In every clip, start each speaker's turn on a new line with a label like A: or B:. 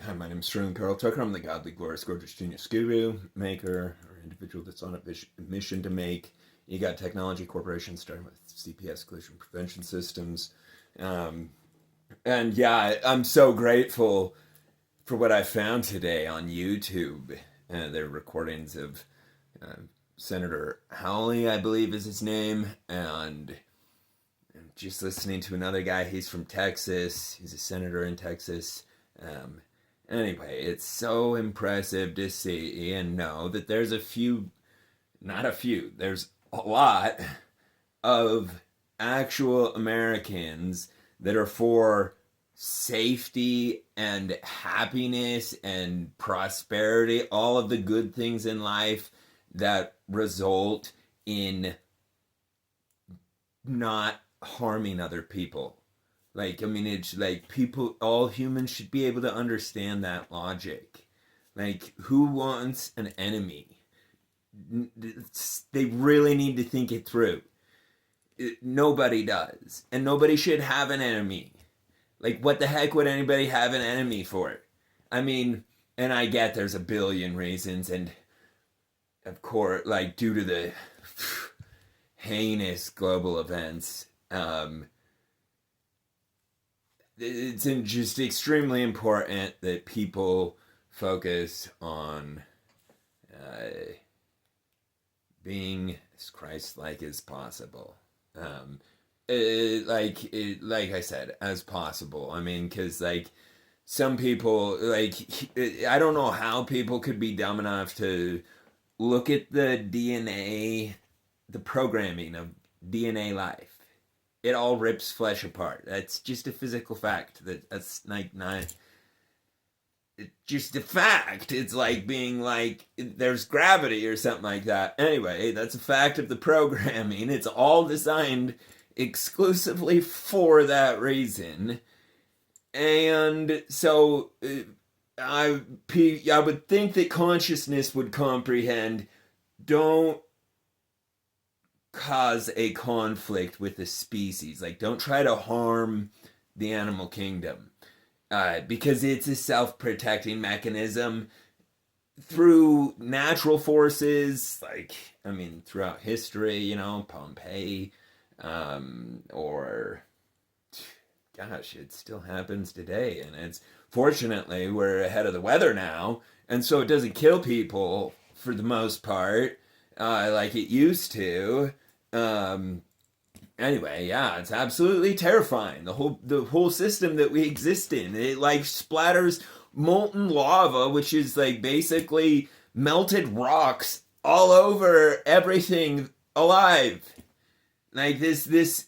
A: Hi, my name is Sterling Carl Tucker. I'm the godly, glorious, gorgeous, genius guru, maker, or individual that's on a mission to make EGOT technology corporations, starting with CPS collision prevention systems. Um, and yeah, I'm so grateful for what I found today on YouTube. There are recordings of uh, Senator Hawley, I believe is his name, and just listening to another guy. He's from Texas. He's a senator in Texas. Um, anyway, it's so impressive to see and know that there's not a few, there's a lot of actual Americans that are for safety and happiness and prosperity, all of the good things in life that result in not harming other people. Like, I mean, it's like people, all humans should be able to understand that logic. Like, who wants an enemy? They really need to think it through. Nobody does. And nobody should have an enemy. Like, what the heck would anybody have an enemy for? I mean, and I get there's a billion reasons, and of course, like, due to the heinous global events, it's just extremely important that people focus on being as Christ-like as possible. Like I said, as possible. I mean, because like some people, like I don't know how people could be dumb enough to look at the DNA, the programming of DNA life. It all rips flesh apart. That's just a physical fact. That's like not. It's just a fact. It's like being like there's gravity or something like that. Anyway, that's a fact of the programming. It's all designed exclusively for that reason. And so I would think that consciousness would comprehend. Don't cause a conflict with the species. Like, don't try to harm the animal kingdom. Because it's a self-protecting mechanism through natural forces, like, I mean, throughout history, you know, Pompeii, or, gosh, it still happens today, and it's, fortunately, we're ahead of the weather now, and so it doesn't kill people, for the most part, like it used to. Anyway, yeah, it's absolutely terrifying. The whole system that we exist in, it like splatters molten lava, which is like basically melted rocks all over everything alive. Like this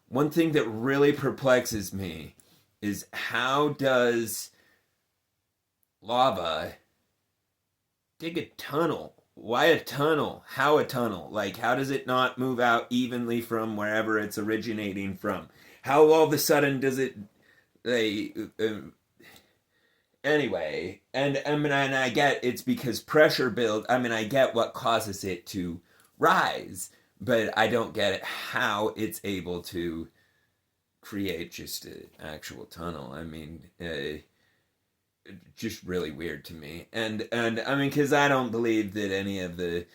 A: one thing that really perplexes me is how does lava dig a tunnel? Why a tunnel? How a tunnel? Like, how does it not move out evenly from wherever it's originating from? How all of a sudden does it, like, anyway, and I mean, and I get it's because pressure build. I mean, I get what causes it to rise, but I don't get it how it's able to create just an actual tunnel. I mean, just really weird to me. And I mean, because I don't believe that any of the,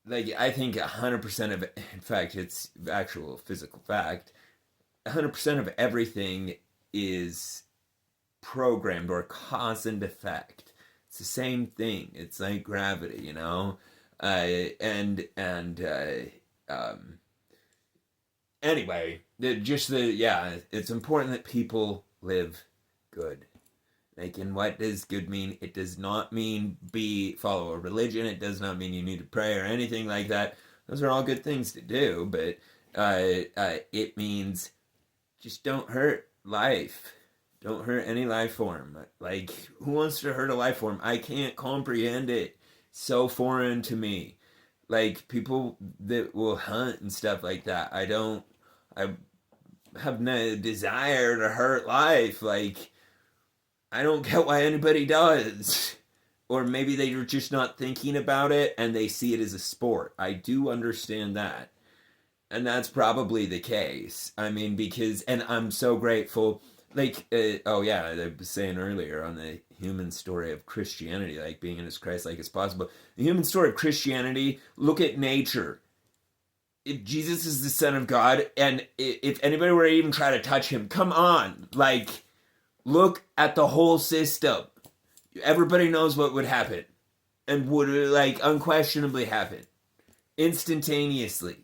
A: like, I think 100% of it, in fact, it's actual physical fact, 100% of everything is programmed or cause and effect. It's the same thing. It's like gravity, you know? And anyway, yeah, it's important that people live good. Like, and what does good mean? It does not mean follow a religion. It does not mean you need to pray or anything like that. Those are all good things to do, but it means just don't hurt life. Don't hurt any life form. Like, who wants to hurt a life form? I can't comprehend it. So foreign to me. Like, people that will hunt and stuff like that. I have no desire to hurt life. Like, I don't get why anybody does. Or maybe they're just not thinking about it and they see it as a sport. I do understand that. And that's probably the case. I mean, because, and I'm so grateful like oh yeah, I was saying earlier on the human story of Christianity, like being as Christ-like as possible. The human story of Christianity, look at nature. If Jesus is the Son of God, and if anybody were to even try to touch him, come on, like look at the whole system. Everybody knows what would happen, and would like unquestionably happen instantaneously.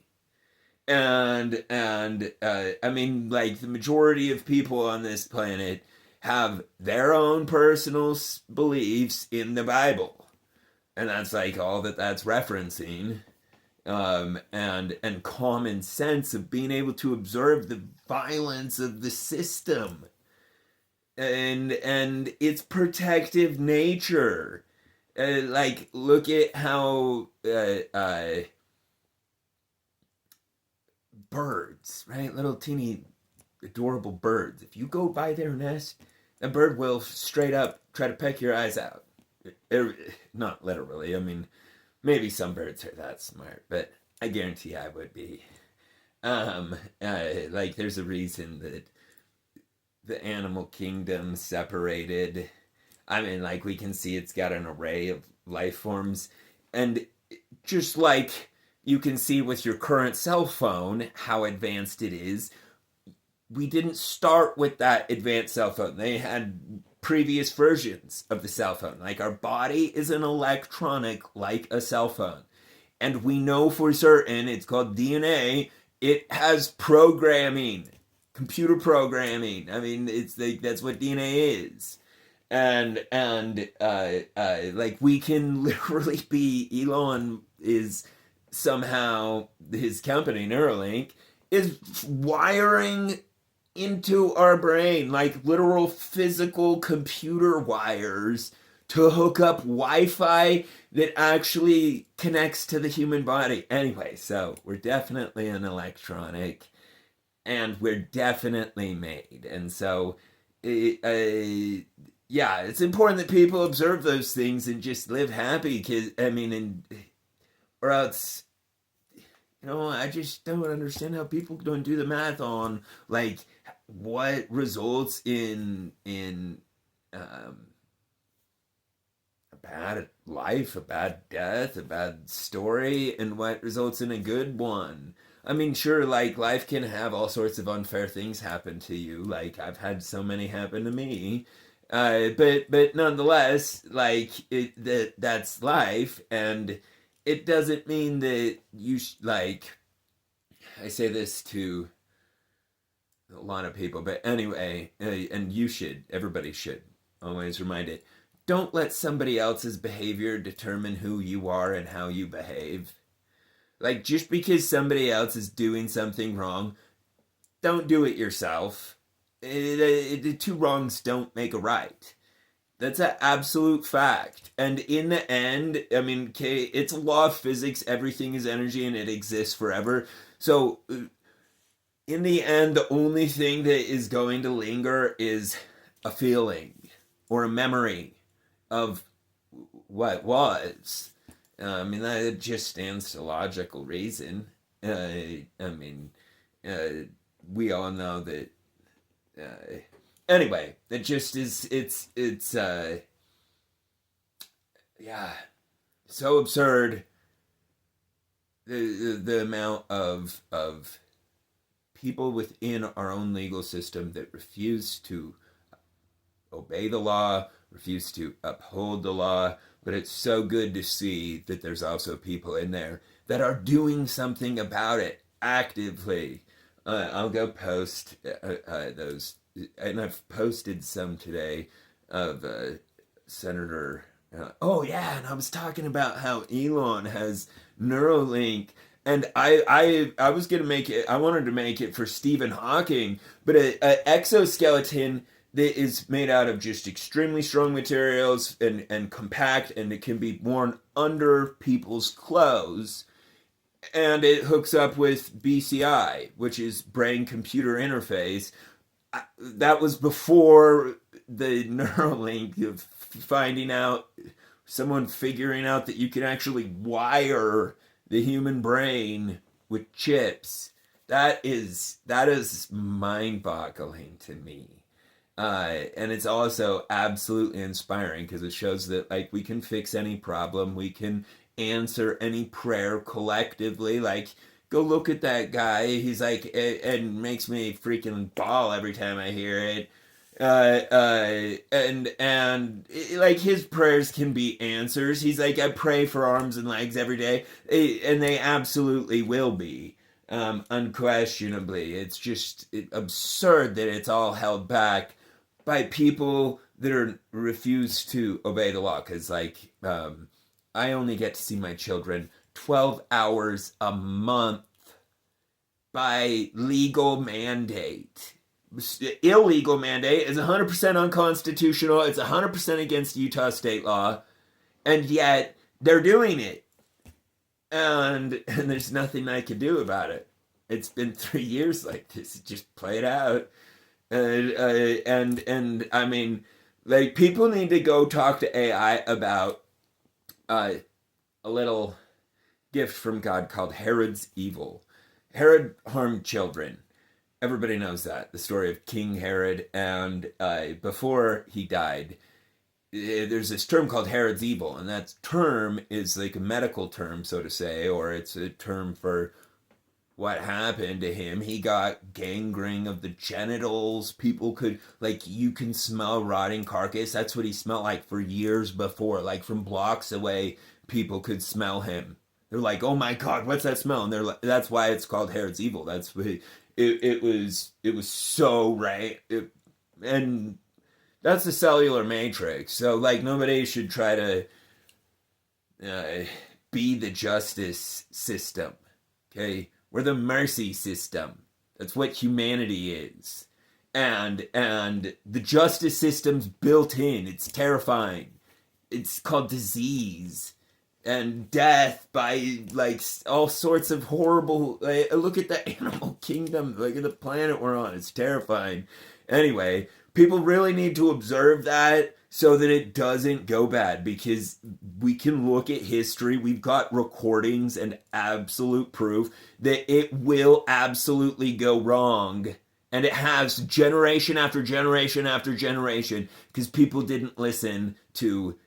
A: And I mean, like the majority of people on this planet have their own personal beliefs in the Bible, and that's like all that that's referencing. And common sense of being able to observe the violence of the system and its protective nature. Like look at how birds, right? Little teeny adorable birds. If you go by their nest, a bird will straight up try to peck your eyes out. Not literally. I mean, maybe some birds are that smart, but I guarantee I would be. Like there's a reason that the animal kingdom separated. I mean, like we can see it's got an array of life forms, and just like you can see with your current cell phone how advanced it is, we didn't start with that advanced cell phone. They had previous versions of the cell phone. Like our body is an electronic like a cell phone. And we know for certain, it's called DNA, it has programming, computer programming. I mean, it's like that's what DNA is. And like we can literally be, Elon is somehow, his company Neuralink is wiring into our brain like literal physical computer wires to hook up Wi-Fi that actually connects to the human body. Anyway, so we're definitely an electronic, and we're definitely made. And so yeah, it's important that people observe those things and just live happy, because I mean, and or else, you know, I just don't understand how people don't do the math on like what results in a bad life, a bad death, a bad story, and what results in a good one. I mean, sure, like life can have all sorts of unfair things happen to you. Like I've had so many happen to me. But nonetheless, like that's life, and it doesn't mean that you like. I say this to a lot of people, but anyway, and everybody should always remind it. Don't let somebody else's behavior determine who you are and how you behave. Like just because somebody else is doing something wrong, don't do it yourself. The two wrongs don't make a right. That's an absolute fact. And in the end, I mean, okay, it's a law of physics. Everything is energy and it exists forever. So, in the end, the only thing that is going to linger is a feeling or a memory of what was. I mean, that just stands to logical reason. I mean, we all know that. Anyway, it just is. It's yeah, so absurd. The amount of people within our own legal system that refuse to obey the law, refuse to uphold the law. But it's so good to see that there's also people in there that are doing something about it actively. I'll go post those, and I've posted some today of Senator. Oh yeah, and I was talking about how Elon has Neuralink, and I was gonna make it. I wanted to make it for Stephen Hawking, but a exoskeleton that is made out of just extremely strong materials and compact, and it can be worn under people's clothes, and it hooks up with BCI, which is brain computer interface. That was before the Neuralink of finding out, someone figuring out that you can actually wire the human brain with chips. That is mind-boggling to me. And it's also absolutely inspiring because it shows that like we can fix any problem, we can answer any prayer collectively. Like, go look at that guy. He's like, it makes me freaking bawl every time I hear it. And like his prayers can be answers. He's like, I pray for arms and legs every day, and they absolutely will be. Unquestionably, it's just absurd that it's all held back by people that refuse to obey the law. Because like, I only get to see my children 12 hours a month by legal mandate. Illegal mandate is 100% unconstitutional. It's 100% against Utah state law, and yet they're doing it, and there's nothing I can do about it. It's been 3 years like this. Just play it out, and I mean, like, people need to go talk to AI about a little gift from God called Herod's evil. Herod harmed children. Everybody knows that. The story of King Herod. And before he died, there's this term called Herod's evil. And that term is like a medical term, so to say, or it's a term for what happened to him. He got gangrene of the genitals. People could, like, you can smell rotting carcass. That's what he smelled like for years before. Like, from blocks away, people could smell him. They're like, oh my God, what's that smell? And they're like, that's why it's called Herod's evil. That's what it was so right. And that's the cellular matrix. So like, nobody should try to be the justice system. Okay, we're the mercy system. That's what humanity is. And the justice system's built in. It's terrifying. It's called disease and death by like all sorts of horrible, like, look at the animal kingdom, look at the planet we're on. It's terrifying. Anyway, people really need to observe that so that it doesn't go bad, because we can look at history. We've got recordings and absolute proof that it will absolutely go wrong. And it has, generation after generation after generation, because people didn't listen to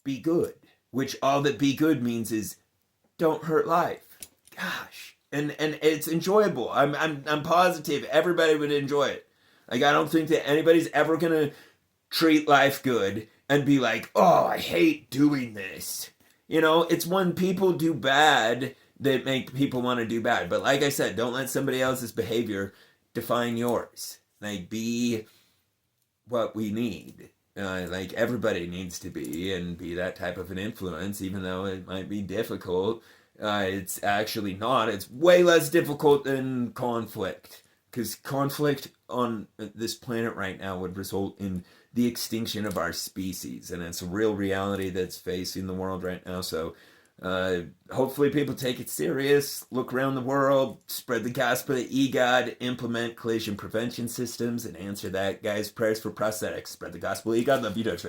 A: be good. Which all that be good means is don't hurt life. Gosh. And it's enjoyable. I'm positive everybody would enjoy it. Like, I don't think that anybody's ever gonna treat life good and be like, oh, I hate doing this. You know, it's when people do bad that make people want to do bad. But like I said, don't let somebody else's behavior define yours. Like, be what we need. Like, everybody needs to be, and be that type of an influence, even though it might be difficult. It's actually not. It's way less difficult than conflict, because conflict on this planet right now would result in the extinction of our species, and it's a real reality that's facing the world right now. So hopefully people take it serious, look around the world, spread the gospel of EGOD, implement collision prevention systems, and answer that guy's prayers for prosthetics. Spread the gospel of EGOD. Love you, Dutch.